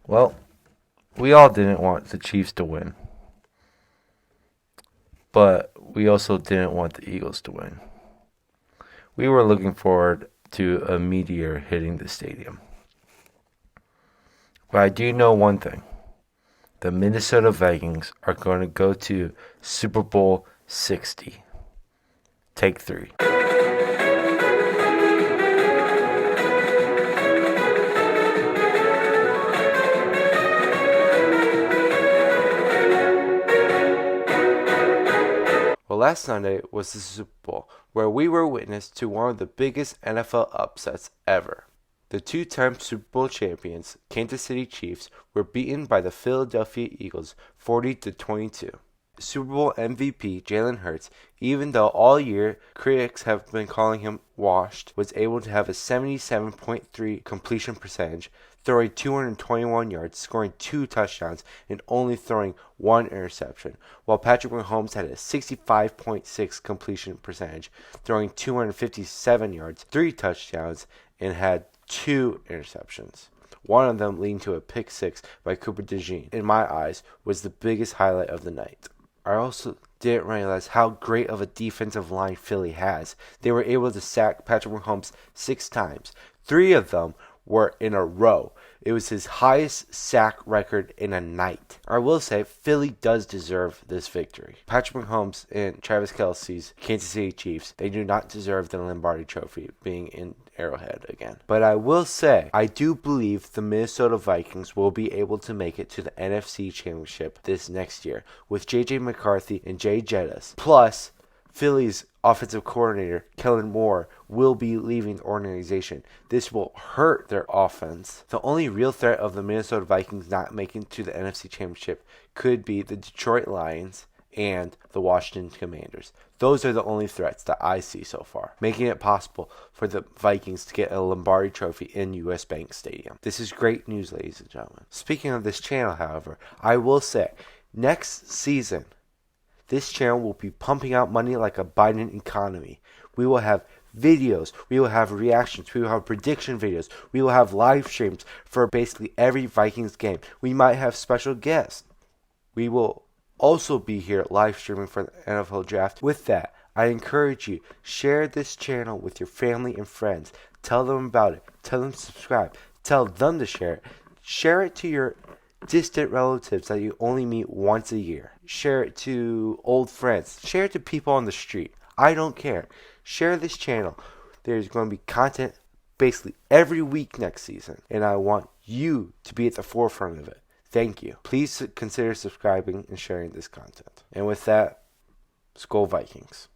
Well, we all didn't want the Chiefs to win, but we also didn't want the Eagles to win. We were looking forward to a meteor hitting the stadium. But I do know one thing. The Minnesota Vikings are going to go to Super Bowl 60. Take 3. Well, last Sunday was the Super Bowl, where we were witness to one of the biggest NFL upsets ever. The two-time Super Bowl champions, Kansas City Chiefs, were beaten by the Philadelphia Eagles 40-22. Super Bowl MVP Jalen Hurts, even though all year critics have been calling him washed, was able to have a 77.3 completion percentage, throwing 221 yards, scoring 2 touchdowns, and only throwing 1 interception, while Patrick Mahomes had a 65.6 completion percentage, throwing 257 yards, 3 touchdowns, and had 2 interceptions. One of them leading to a pick six by Cooper DeJean, in my eyes, was the biggest highlight of the night. I also didn't realize how great of a defensive line Philly has. They were able to sack Patrick Mahomes 6 times. 3 of them were in a row. It was his highest sack record in a night. I will say, Philly does deserve this victory. Patrick Mahomes and Travis Kelce's Kansas City Chiefs, they do not deserve the Lombardi Trophy being in Arrowhead again. But I will say, I do believe the Minnesota Vikings will be able to make it to the NFC Championship this next year with J.J. McCarthy and Jay Jettis. Plus, Philly's offensive coordinator, Kellen Moore, will be leaving the organization. This will hurt their offense. The only real threat of the Minnesota Vikings not making to the NFC Championship could be the Detroit Lions and the Washington Commanders. Those are the only threats that I see so far, making it possible for the Vikings to get a Lombardi Trophy in US Bank Stadium. This is great news, ladies and gentlemen. Speaking of this channel, however, I will say, next season, this channel will be pumping out money like a Biden economy. We will have videos, we will have reactions, we will have prediction videos, we will have live streams for basically every Vikings game. We might have special guests. We will also be here live streaming for the NFL Draft. With that, I encourage you, share this channel with your family and friends. Tell them about it. Tell them to subscribe. Tell them to share it. Share it to your distant relatives that you only meet once a year. Share it to old friends. Share it to people on the street. I don't care. Share this channel. There's going to be content basically every week next season, and I want you to be at the forefront of it. Thank you. Please consider subscribing and sharing this content. And with that, Skol Vikings.